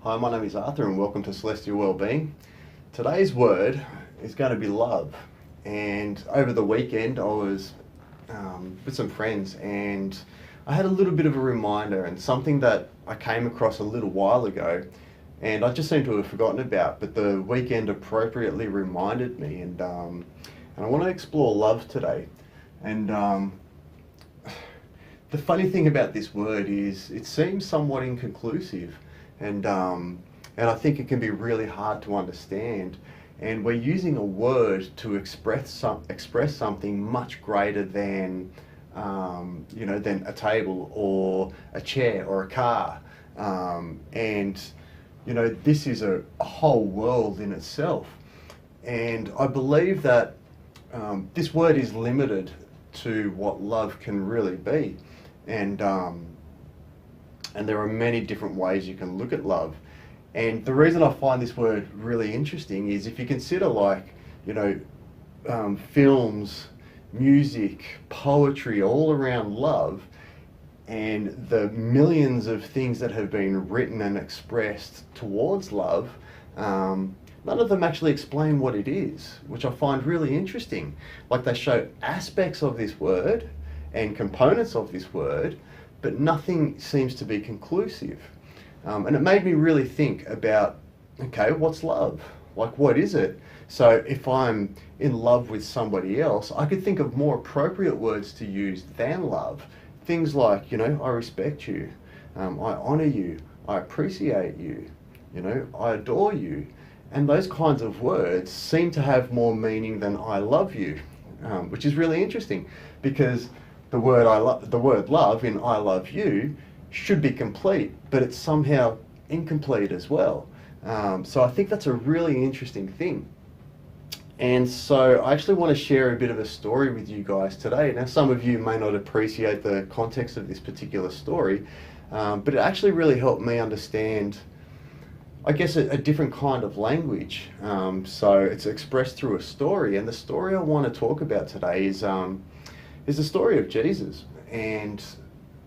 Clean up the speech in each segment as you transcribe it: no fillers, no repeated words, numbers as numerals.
Hi, my name is Arthur and welcome to Celestial Wellbeing. Today's word is going to be love. And over the weekend I was with some friends and I had a little bit of a reminder and something that I came across a little while ago and I just seem to have forgotten about, but the weekend appropriately reminded me, and I want to explore love today. And the funny thing about this word is it seems somewhat inconclusive, and I think it can be really hard to understand. And we're using a word to express something much greater than than a table or a chair or a car. This is a whole world in itself. And I believe that this word is limited to what love can really be. And there are many different ways you can look at love. And the reason I find this word really interesting is if you consider films, music, poetry, all around love, and the millions of things that have been written and expressed towards love, none of them actually explain what it is, which I find really interesting. Like, they show aspects of this word and components of this word, but nothing seems to be conclusive. And it made me really think about, okay, what's love? Like, what is it? So if I'm in love with somebody else, I could think of more appropriate words to use than love. Things like, I respect you, I honor you, I appreciate you, I adore you. And those kinds of words seem to have more meaning than I love you, which is really interesting, because the word love in I love you should be complete, but it's somehow incomplete as well. So I think that's a really interesting thing. And so I actually want to share a bit of a story with you guys today. Now, some of you may not appreciate the context of this particular story, but it actually really helped me understand, I guess, a different kind of language. So it's expressed through a story, and the story I want to talk about today is the story of Jesus. And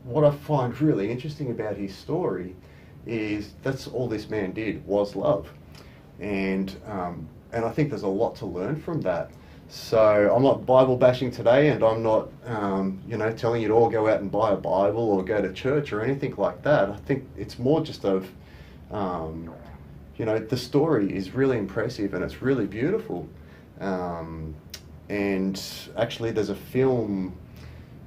what I find really interesting about his story is that's all this man did was love. And I think there's a lot to learn from that. So I'm not Bible bashing today, and I'm not telling you to all go out and buy a Bible or go to church or anything like that. I think it's more just of the story is really impressive and it's really beautiful. And actually there's a film,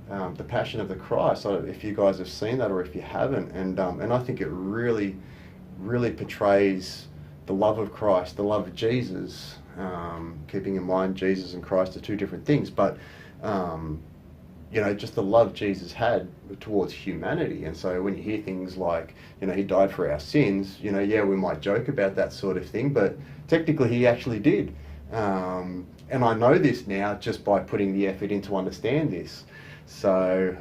The Passion of the Christ, if you guys have seen that or if you haven't, and I think it really, really portrays the love of Christ, the love of Jesus, keeping in mind Jesus and Christ are two different things, but just the love Jesus had towards humanity. And so when you hear things like, he died for our sins, we might joke about that sort of thing, but technically he actually did. And I know this now just by putting the effort in to understand this. So,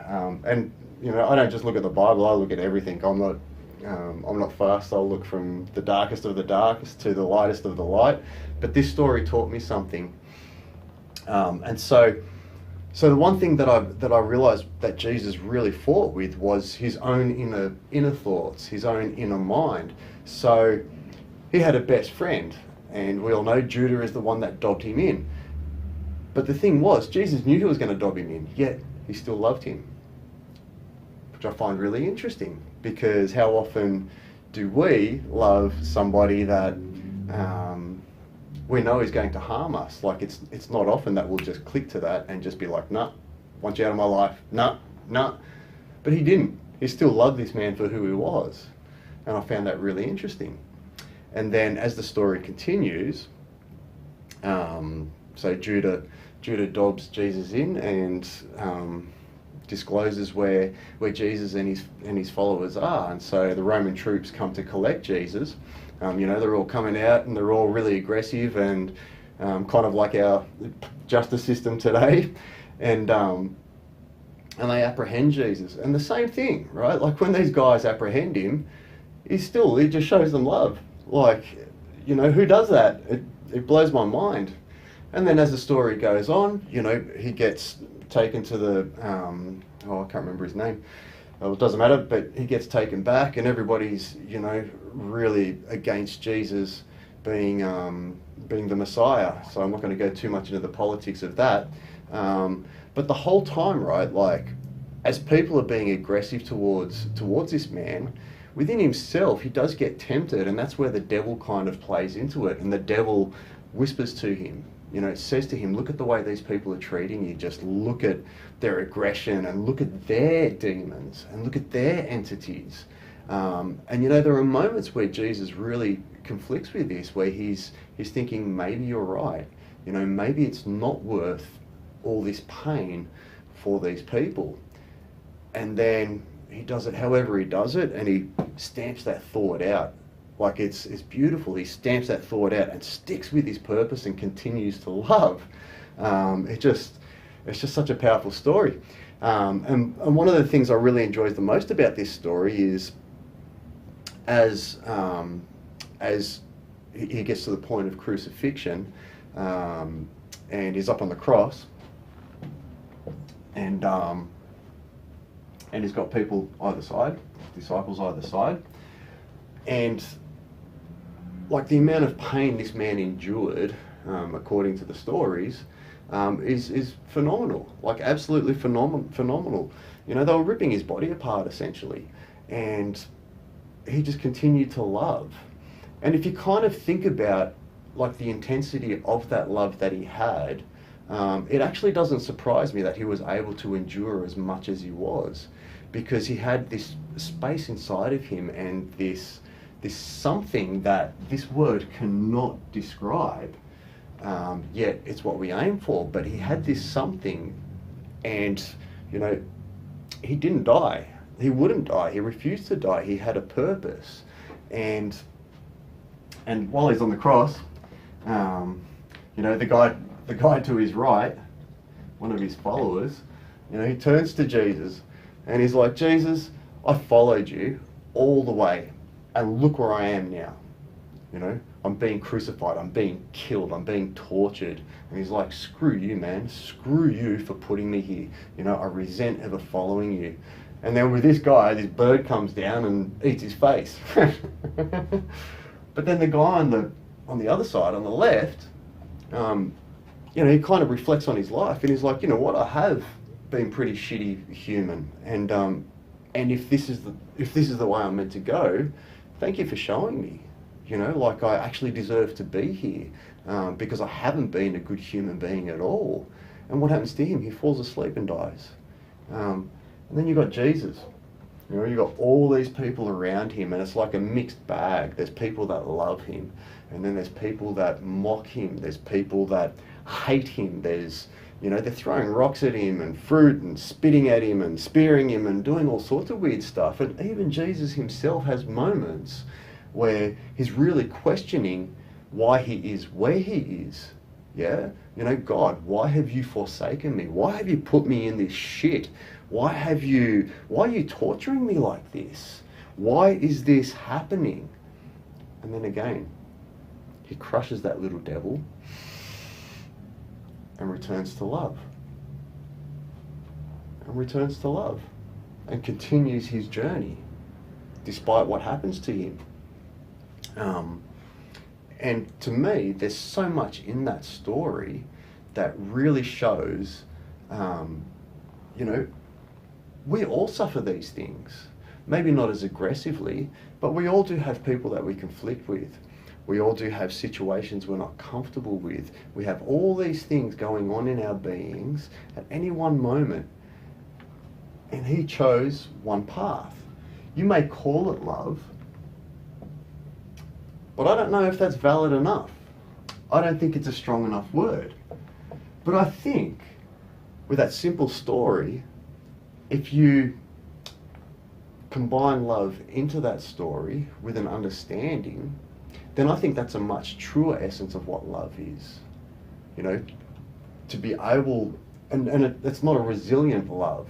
I don't just look at the Bible, I look at everything. I'm not fast. I'll look from the darkest of the darkest to the lightest of the light. But this story taught me something. And so the one thing that I realized that Jesus really fought with was his own inner thoughts, his own inner mind. So he had a best friend, and we all know Judah is the one that dobbed him in. But the thing was, Jesus knew he was going to dob him in, yet he still loved him, which I find really interesting, because how often do we love somebody that we know is going to harm us? Like, it's not often that we'll just click to that and just be like, nah, want you out of my life, nah. But he didn't. He still loved this man for who he was, and I found that really interesting. And then as the story continues, so Judah dobs Jesus in and discloses where Jesus and his followers are. And so the Roman troops come to collect Jesus. They're all coming out and they're all really aggressive and kind of like our justice system today. And they apprehend Jesus. And the same thing, right? Like, when these guys apprehend him, he just shows them love. Like, who does that? It blows my mind. And then as the story goes on, he gets taken to the, I can't remember his name, Well, it doesn't matter, but he gets taken back, and everybody's, you know, really against Jesus being the Messiah. So I'm not going to go too much into the politics of that. But the whole time, right, like, as people are being aggressive towards this man, within himself, he does get tempted, and that's where the devil kind of plays into it. And the devil whispers to him, you know, it says to him, look at the way these people are treating you. Just look at their aggression and look at their demons and look at their entities. And, you know, there are moments where Jesus really conflicts with this, where he's thinking, maybe you're right. You know, maybe it's not worth all this pain for these people. And then he does it however he does it, and he stamps that thought out. Like, it's beautiful. He stamps that thought out and sticks with his purpose and continues to love. It's just such a powerful story. And one of the things I really enjoy the most about this story is as he gets to the point of crucifixion, and he's up on the cross, and he's got people either side, disciples either side, and like the amount of pain this man endured, according to the stories, is phenomenal. Like, absolutely phenomenal. You know, they were ripping his body apart essentially, and he just continued to love. And if you kind of think about like the intensity of that love that he had, it actually doesn't surprise me that he was able to endure as much as he was, because he had this space inside of him and this something that this word cannot describe, yet it's what we aim for. But he had this something, and, you know, he didn't die. He wouldn't die. He refused to die. He had a purpose. And while he's on the cross, you know, the guy to his right, one of his followers, you know, he turns to Jesus and he's like, Jesus, I followed you all the way, and look where I am now. You know, I'm being crucified, I'm being killed, I'm being tortured. And he's like, screw you, man. Screw you for putting me here. You know, I resent ever following you. And then with this guy, this bird comes down and eats his face. But then the guy on the other side, on the left, you know, he kind of reflects on his life, and he's like, you know what, I have been pretty shitty human, and if this is the way I'm meant to go, thank you for showing me. You know, like, I actually deserve to be here, because I haven't been a good human being at all. And what happens to him? He falls asleep and dies. And then you've got Jesus. You know, you've got all these people around him, and it's like a mixed bag. There's people that love him, and then there's people that mock him. There's people that hate him. There's, you know, they're throwing rocks at him and fruit and spitting at him and spearing him and doing all sorts of weird stuff. And even Jesus himself has moments where he's really questioning why he is where he is. Yeah? You know, God, why have you forsaken me? Why have you put me in this shit? Why are you torturing me like this? Why is this happening? And then again, he crushes that little devil and returns to love. And returns to love. And continues his journey, despite what happens to him. And to me, there's so much in that story that really shows, you know, we all suffer these things. Maybe not as aggressively, but we all do have people that we conflict with. We all do have situations we're not comfortable with. We have all these things going on in our beings at any one moment. And he chose one path. You may call it love, but I don't know if that's valid enough. I don't think it's a strong enough word. But I think with that simple story, if you combine love into that story with an understanding, then I think that's a much truer essence of what love is. You know, to be able, and it's not a resilient love,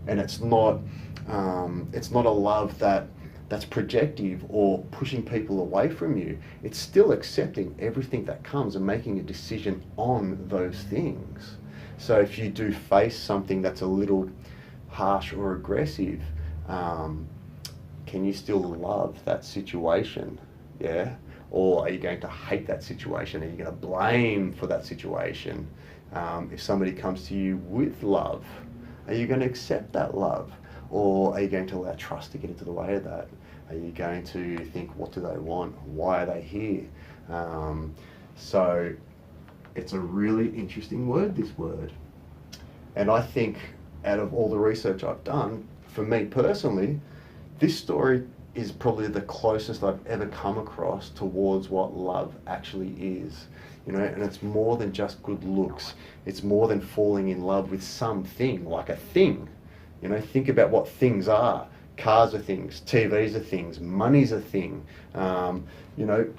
and it's not a love that's projective or pushing people away from you. It's still accepting everything that comes and making a decision on those things. So if you do face something that's a little harsh or aggressive, Can you still love that situation? Yeah? Or are you going to hate that situation? Are you going to blame for that situation? If somebody comes to you with love, are you going to accept that love? Or are you going to allow trust to get into the way of that? Are you going to think, what do they want? Why are they here? So it's a really interesting word, this word. And I think out of all the research I've done, for me personally, this story is probably the closest I've ever come across towards what love actually is. You know, and it's more than just good looks. It's more than falling in love with something, like a thing. You know, think about what things are. Cars are things, TVs are things, money's a thing. You know,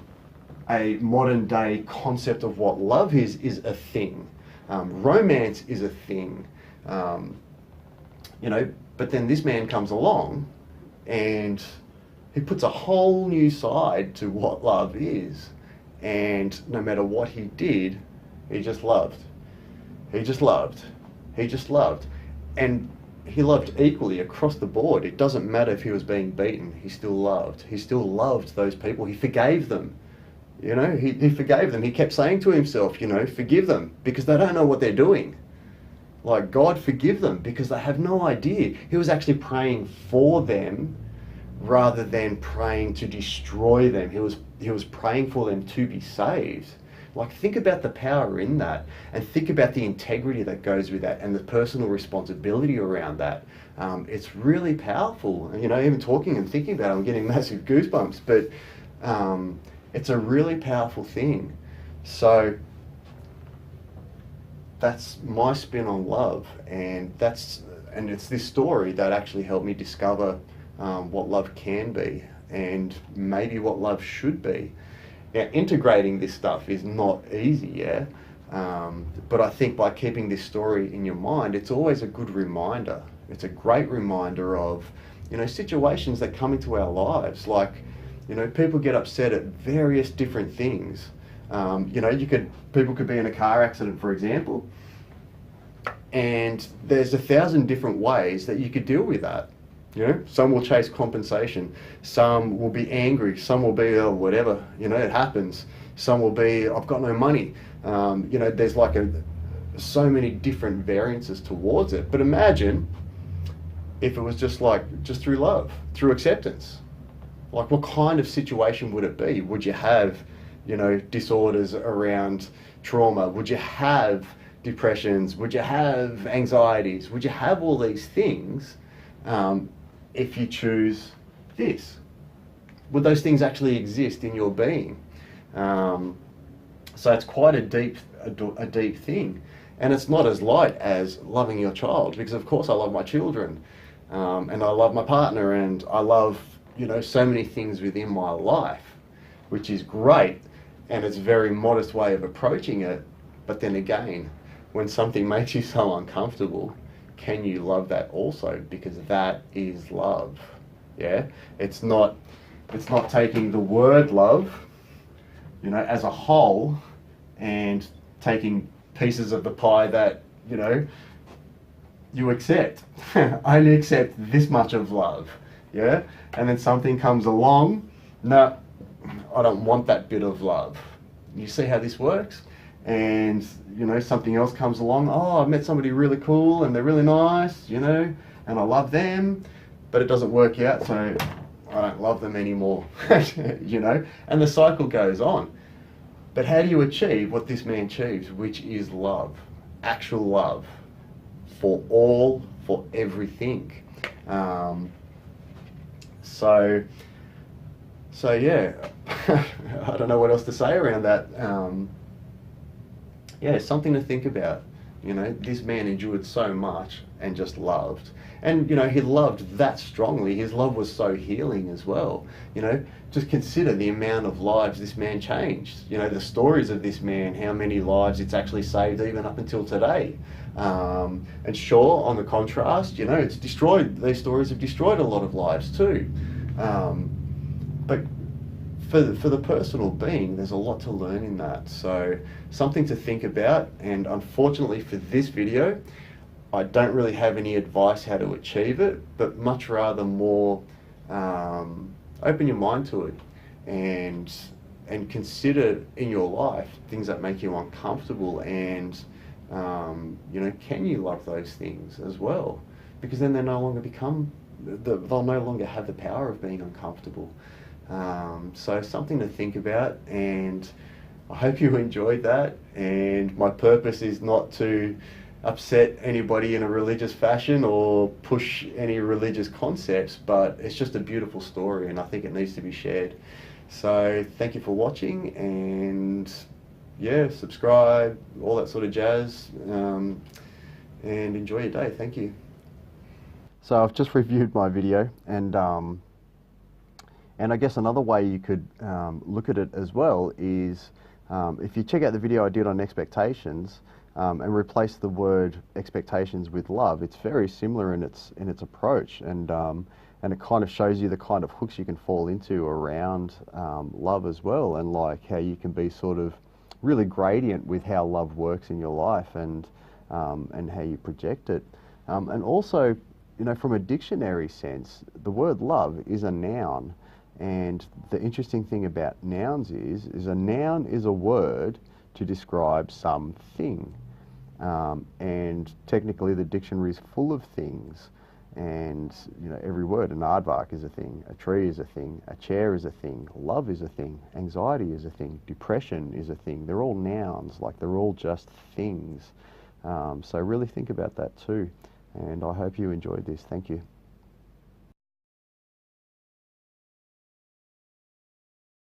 a modern day concept of what love is a thing. Romance is a thing. You know, but then this man comes along and he puts a whole new side to what love is. And no matter what he did, he just loved. He just loved. He just loved. And he loved equally across the board. It doesn't matter if he was being beaten, he still loved. He still loved those people. He forgave them. You know, he forgave them. He kept saying to himself, you know, forgive them because they don't know what they're doing. Like, God, forgive them because they have no idea. He was actually praying for them rather than praying to destroy them. He was praying for them to be saved. Like, think about the power in that, and think about the integrity that goes with that and the personal responsibility around that. It's really powerful. You know, even talking and thinking about it, I'm getting massive goosebumps, but it's a really powerful thing. So that's my spin on love, and it's this story that actually helped me discover what love can be and maybe what love should be. Now, integrating this stuff is not easy, yeah? But I think by keeping this story in your mind, it's always a good reminder. It's a great reminder of, you know, situations that come into our lives. Like, you know, people get upset at various different things. You know, people could be in a car accident, for example, and there's 1,000 different ways that you could deal with that. You know, some will chase compensation, some will be angry, some will be, oh, whatever, you know, it happens. Some will be, I've got no money. You know, there's like so many different variances towards it. But imagine if it was just through love, through acceptance. Like, what kind of situation would it be? Would you have, you know, disorders around trauma? Would you have depressions? Would you have anxieties? Would you have all these things if you choose this? Would those things actually exist in your being? So it's quite a deep thing, and it's not as light as loving your child, because of course I love my children, and I love my partner, and I love, you know, so many things within my life, which is great, and it's a very modest way of approaching it. But then again, when something makes you so uncomfortable, can you love that also? Because that is love. Yeah, it's not taking the word love, you know, as a whole and taking pieces of the pie that, you know, you accept. I only accept this much of love. Yeah, and then something comes along, no, I don't want that bit of love. You see how this works? And, you know, something else comes along, oh, I've met somebody really cool and they're really nice, you know, and I love them, but it doesn't work out, so I don't love them anymore, you know, and the cycle goes on. But how do you achieve what this man achieves, which is love, actual love, for all, for everything? So yeah, I don't know what else to say around that. Yeah, something to think about. You know, this man endured so much and just loved. And, you know, he loved that strongly. His love was so healing as well. You know, just consider the amount of lives this man changed. You know, the stories of this man, how many lives it's actually saved even up until today. And sure, on the contrast, you know, it's destroyed, these stories have destroyed a lot of lives too. But for the personal being, there's a lot to learn in that. So something to think about. And unfortunately for this video, I don't really have any advice how to achieve it, but much rather more open your mind to it and consider in your life things that make you uncomfortable, and can you love those things as well? Because then they no longer they'll no longer have the power of being uncomfortable. So something to think about, and I hope you enjoyed that. And my purpose is not to upset anybody in a religious fashion or push any religious concepts, but it's just a beautiful story and I think it needs to be shared. So thank you for watching, and yeah, subscribe, all that sort of jazz, and enjoy your day. Thank you. So I've just reviewed my video, and I guess another way you could look at it as well is if you check out the video I did on expectations and replace the word expectations with love, it's very similar in its approach, and it kind of shows you the kind of hooks you can fall into around love as well, and like how you can be sort of really gradient with how love works in your life, and how you project it, and also, from a dictionary sense, the word love is a noun. And the interesting thing about nouns is a noun is a word to describe something. And technically the dictionary is full of things. And every word, an aardvark is a thing, a tree is a thing, a chair is a thing, love is a thing, anxiety is a thing, depression is a thing. They're all nouns, like they're all just things. So really think about that too. And I hope you enjoyed this. Thank you.